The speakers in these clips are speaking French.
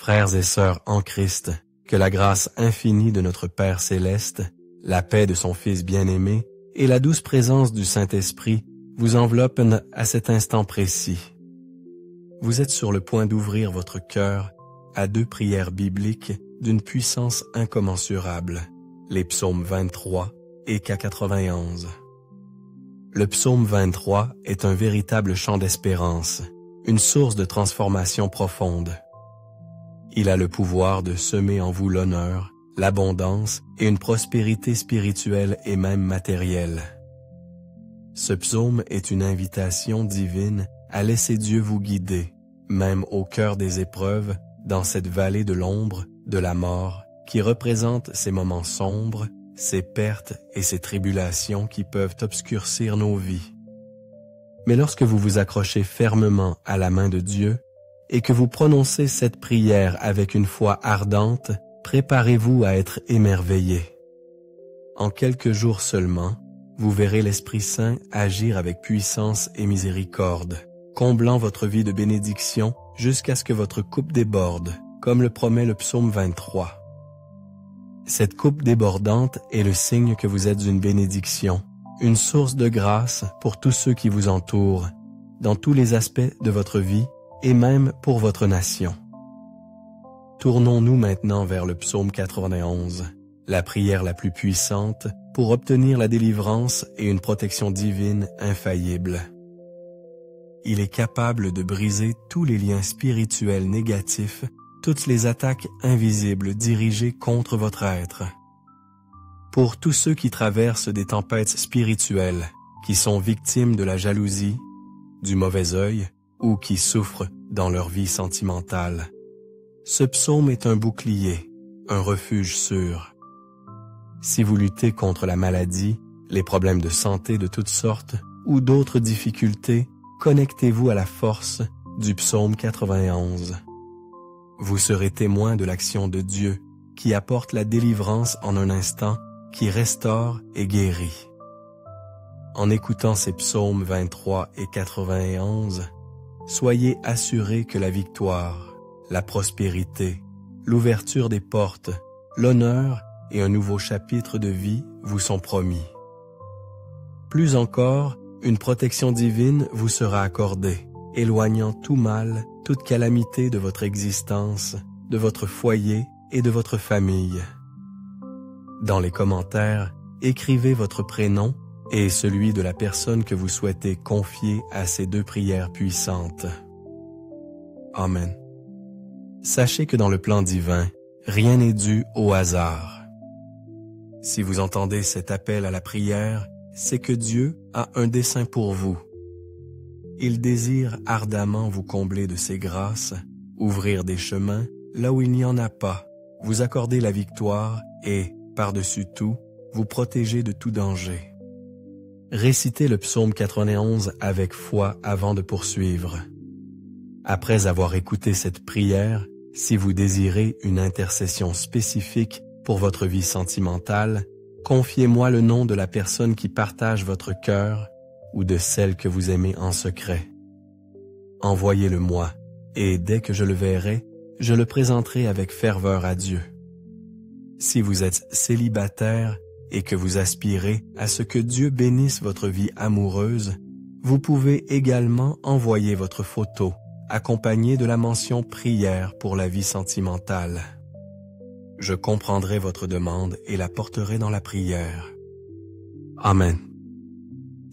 Frères et sœurs en Christ, que la grâce infinie de notre Père céleste, la paix de son Fils bien-aimé et la douce présence du Saint-Esprit vous enveloppent à cet instant précis. Vous êtes sur le point d'ouvrir votre cœur à deux prières bibliques d'une puissance incommensurable, les psaumes 23 et K91. Le psaume 23 est un véritable chant d'espérance, une source de transformation profonde. Il a le pouvoir de semer en vous l'honneur, l'abondance et une prospérité spirituelle et même matérielle. Ce psaume est une invitation divine à laisser Dieu vous guider, même au cœur des épreuves, dans cette vallée de l'ombre, de la mort, qui représente ces moments sombres, ces pertes et ces tribulations qui peuvent obscurcir nos vies. Mais lorsque vous vous accrochez fermement à la main de Dieu et que vous prononcez cette prière avec une foi ardente, préparez-vous à être émerveillé. En quelques jours seulement, vous verrez l'Esprit Saint agir avec puissance et miséricorde, comblant votre vie de bénédiction jusqu'à ce que votre coupe déborde, comme le promet le psaume 23. Cette coupe débordante est le signe que vous êtes une bénédiction, une source de grâce pour tous ceux qui vous entourent, dans tous les aspects de votre vie et même pour votre nation. Tournons-nous maintenant vers le psaume 91, la prière la plus puissante pour obtenir la délivrance et une protection divine infaillible. Il est capable de briser tous les liens spirituels négatifs, toutes les attaques invisibles dirigées contre votre être. Pour tous ceux qui traversent des tempêtes spirituelles, qui sont victimes de la jalousie, du mauvais œil ou qui souffrent dans leur vie sentimentale, ce psaume est un bouclier, un refuge sûr. Si vous luttez contre la maladie, les problèmes de santé de toutes sortes ou d'autres difficultés, connectez-vous à la force du psaume 91. Vous serez témoin de l'action de Dieu qui apporte la délivrance en un instant, qui restaure et guérit. En écoutant ces psaumes 23 et 91, soyez assurés que la victoire, la prospérité, l'ouverture des portes, l'honneur et un nouveau chapitre de vie vous sont promis. Plus encore, une protection divine vous sera accordée, éloignant tout mal, toute calamité de votre existence, de votre foyer et de votre famille. Dans les commentaires, écrivez votre prénom et celui de la personne que vous souhaitez confier à ces deux prières puissantes. Amen. Sachez que dans le plan divin, rien n'est dû au hasard. Si vous entendez cet appel à la prière, c'est que Dieu a un dessein pour vous. Il désire ardemment vous combler de ses grâces, ouvrir des chemins là où il n'y en a pas, vous accorder la victoire et, par-dessus tout, vous protéger de tout danger. Récitez le psaume 91 avec foi avant de poursuivre. Après avoir écouté cette prière, si vous désirez une intercession spécifique pour votre vie sentimentale, confiez-moi le nom de la personne qui partage votre cœur ou de celle que vous aimez en secret. Envoyez-le-moi, et dès que je le verrai, je le présenterai avec ferveur à Dieu. Si vous êtes célibataire et que vous aspirez à ce que Dieu bénisse votre vie amoureuse, vous pouvez également envoyer votre photo, accompagnée de la mention « Prière pour la vie sentimentale ». Je comprendrai votre demande et la porterai dans la prière. Amen.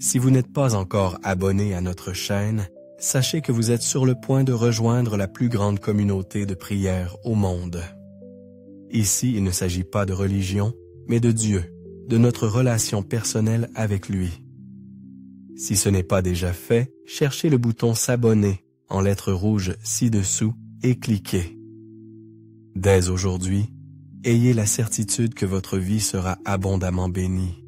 Si vous n'êtes pas encore abonné à notre chaîne, sachez que vous êtes sur le point de rejoindre la plus grande communauté de prière au monde. Ici, il ne s'agit pas de religion, mais de Dieu, de notre relation personnelle avec lui. Si ce n'est pas déjà fait, cherchez le bouton « S'abonner » en lettres rouges ci-dessous et cliquez. Dès aujourd'hui, ayez la certitude que votre vie sera abondamment bénie.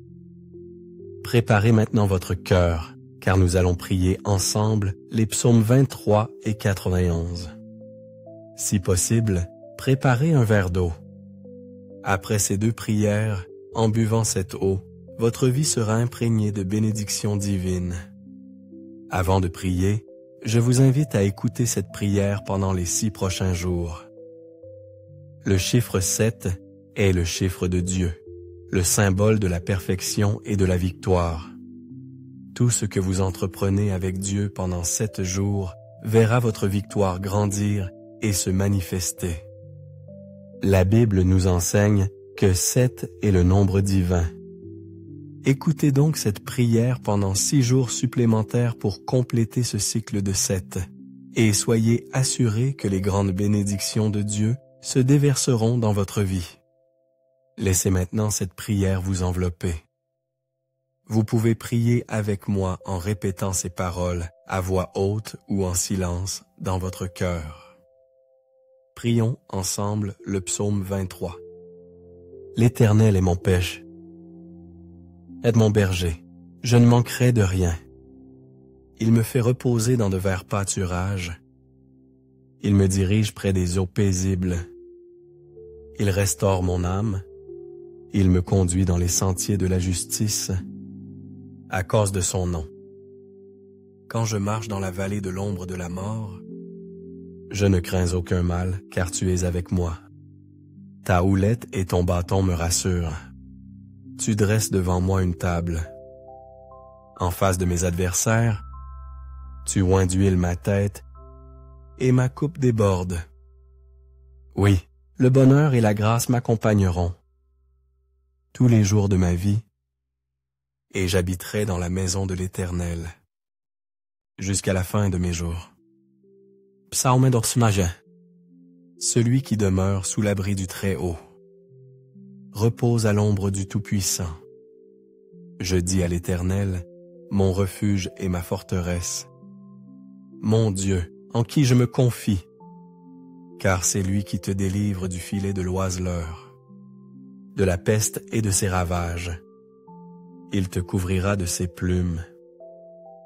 Préparez maintenant votre cœur, car nous allons prier ensemble les psaumes 23 et 91. Si possible, préparez un verre d'eau. Après ces deux prières, en buvant cette eau, votre vie sera imprégnée de bénédictions divines. Avant de prier, je vous invite à écouter cette prière pendant les 6 prochains jours. Le chiffre 7 est le chiffre de Dieu, le symbole de la perfection et de la victoire. Tout ce que vous entreprenez avec Dieu pendant 7 jours verra votre victoire grandir et se manifester. La Bible nous enseigne que 7 est le nombre divin. Écoutez donc cette prière pendant 6 jours supplémentaires pour compléter ce cycle de 7, et soyez assurés que les grandes bénédictions de Dieu se déverseront dans votre vie. Laissez maintenant cette prière vous envelopper. Vous pouvez prier avec moi en répétant ces paroles à voix haute ou en silence dans votre cœur. Prions ensemble le psaume 23. L'Éternel est mon péché. Aide mon berger, je ne manquerai de rien. Il me fait reposer dans de verts pâturages. Il me dirige près des eaux paisibles. Il restaure mon âme. Il me conduit dans les sentiers de la justice, à cause de son nom. Quand je marche dans la vallée de l'ombre de la mort, je ne crains aucun mal, car tu es avec moi. Ta houlette et ton bâton me rassurent. Tu dresses devant moi une table. En face de mes adversaires, tu oins d'huile ma tête, et ma coupe déborde. Oui, le bonheur et la grâce m'accompagneront tous les jours de ma vie, et j'habiterai dans la maison de l'Éternel jusqu'à la fin de mes jours. Psaume d'Orsmagen. Celui qui demeure sous l'abri du Très-Haut repose à l'ombre du Tout-Puissant. Je dis à l'Éternel, mon refuge et ma forteresse, mon Dieu, en qui je me confie, car c'est lui qui te délivre du filet de l'oiseleur, de la peste et de ses ravages. Il te couvrira de ses plumes,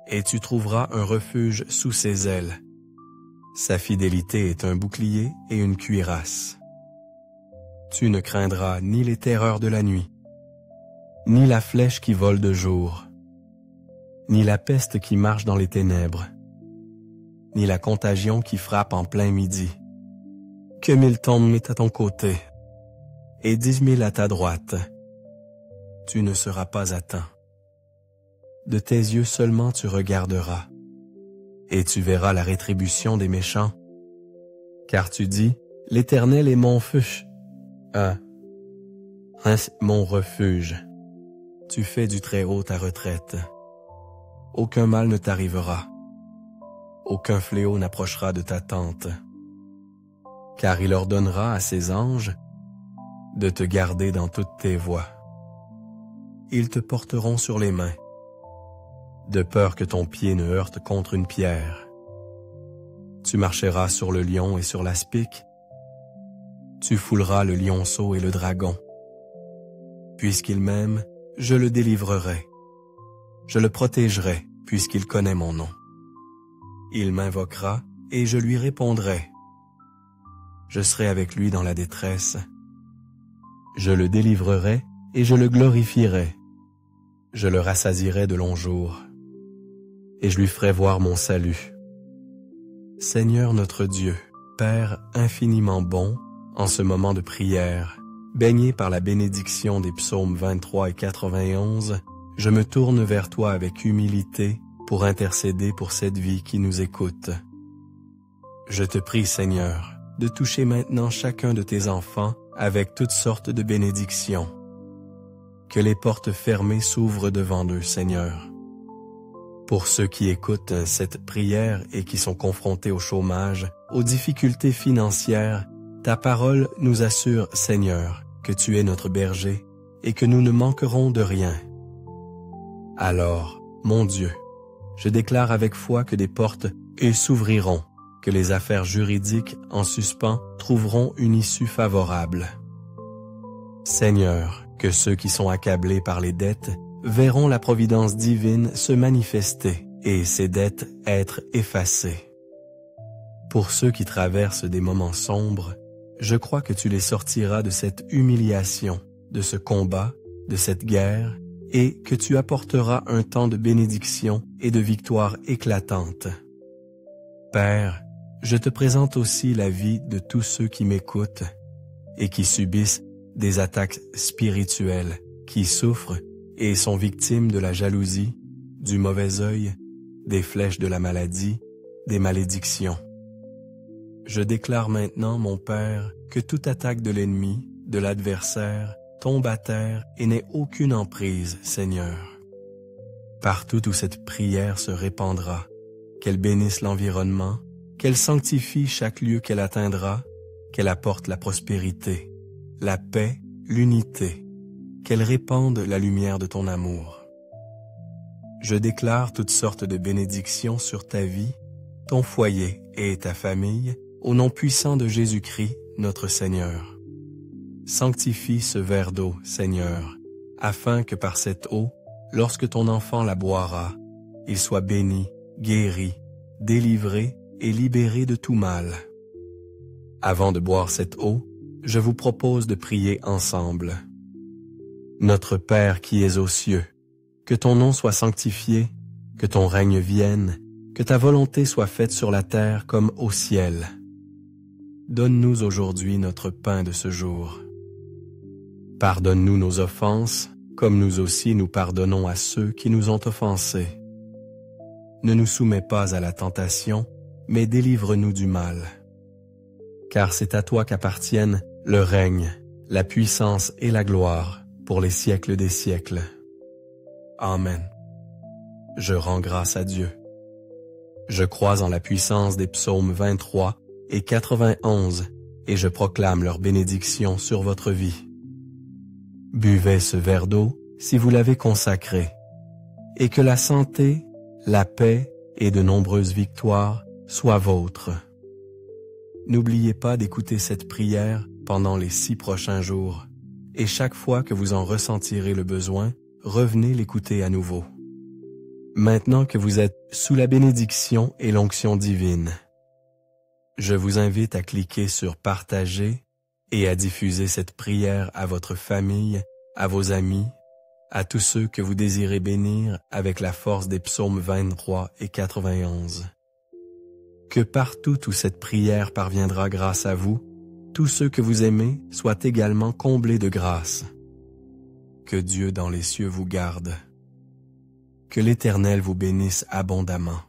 et tu trouveras un refuge sous ses ailes. Sa fidélité est un bouclier et une cuirasse. Tu ne craindras ni les terreurs de la nuit, ni la flèche qui vole de jour, ni la peste qui marche dans les ténèbres, ni la contagion qui frappe en plein midi. Que 1000 tombent à ton côté, et 10 000 à ta droite, tu ne seras pas atteint. De tes yeux seulement tu regarderas, et tu verras la rétribution des méchants. Car tu dis, l'Éternel est mon refuge. Mon refuge. Tu fais du Très-Haut ta retraite. Aucun mal ne t'arrivera. Aucun fléau n'approchera de ta tente. Car il ordonnera à ses anges de te garder dans toutes tes voies. Ils te porteront sur les mains, de peur que ton pied ne heurte contre une pierre. Tu marcheras sur le lion et sur l'aspic. Tu fouleras le lionceau et le dragon. Puisqu'il m'aime, je le délivrerai. Je le protégerai, puisqu'il connaît mon nom. Il m'invoquera, et je lui répondrai. Je serai avec lui dans la détresse. Je le délivrerai, et je le glorifierai. Je le rassasierai de longs jours, et je lui ferai voir mon salut. Seigneur notre Dieu, Père infiniment bon, en ce moment de prière, baigné par la bénédiction des psaumes 23 et 91, je me tourne vers toi avec humilité pour intercéder pour cette vie qui nous écoute. Je te prie, Seigneur, de toucher maintenant chacun de tes enfants avec toutes sortes de bénédictions. Que les portes fermées s'ouvrent devant eux, Seigneur. Pour ceux qui écoutent cette prière et qui sont confrontés au chômage, aux difficultés financières, ta parole nous assure, Seigneur, que tu es notre berger et que nous ne manquerons de rien. Alors, mon Dieu, je déclare avec foi que des portes s'ouvriront, que les affaires juridiques en suspens trouveront une issue favorable. Seigneur, que ceux qui sont accablés par les dettes verront la providence divine se manifester et ces dettes être effacées. Pour ceux qui traversent des moments sombres, je crois que tu les sortiras de cette humiliation, de ce combat, de cette guerre, et que tu apporteras un temps de bénédiction et de victoire éclatante. Père, je te présente aussi la vie de tous ceux qui m'écoutent, et qui subissent des attaques spirituelles, qui souffrent et sont victimes de la jalousie, du mauvais œil, des flèches de la maladie, des malédictions. Je déclare maintenant, mon Père, que toute attaque de l'ennemi, de l'adversaire, tombe à terre et n'ait aucune emprise, Seigneur. Partout où cette prière se répandra, qu'elle bénisse l'environnement, qu'elle sanctifie chaque lieu qu'elle atteindra, qu'elle apporte la prospérité, la paix, l'unité, qu'elle répande la lumière de ton amour. Je déclare toutes sortes de bénédictions sur ta vie, ton foyer et ta famille, au nom puissant de Jésus-Christ, notre Seigneur. Sanctifie ce verre d'eau, Seigneur, afin que par cette eau, lorsque ton enfant la boira, il soit béni, guéri, délivré et libéré de tout mal. Avant de boire cette eau, je vous propose de prier ensemble. Notre Père qui es aux cieux, que ton nom soit sanctifié, que ton règne vienne, que ta volonté soit faite sur la terre comme au ciel. Donne-nous aujourd'hui notre pain de ce jour. Pardonne-nous nos offenses, comme nous aussi nous pardonnons à ceux qui nous ont offensés. Ne nous soumets pas à la tentation, mais délivre-nous du mal. Car c'est à toi qu'appartiennent le règne, la puissance et la gloire pour les siècles des siècles. Amen. Je rends grâce à Dieu. Je crois en la puissance des psaumes 23 et 91 et je proclame leur bénédiction sur votre vie. Buvez ce verre d'eau si vous l'avez consacré, et que la santé, la paix et de nombreuses victoires soient vôtres. N'oubliez pas d'écouter cette prière pendant les 6 prochains jours, et chaque fois que vous en ressentirez le besoin, revenez l'écouter à nouveau. Maintenant que vous êtes sous la bénédiction et l'onction divine, je vous invite à cliquer sur « Partager » et à diffuser cette prière à votre famille, à vos amis, à tous ceux que vous désirez bénir avec la force des psaumes 23 et 91. Que partout où cette prière parviendra grâce à vous, tous ceux que vous aimez soient également comblés de grâce. Que Dieu dans les cieux vous garde. Que l'Éternel vous bénisse abondamment.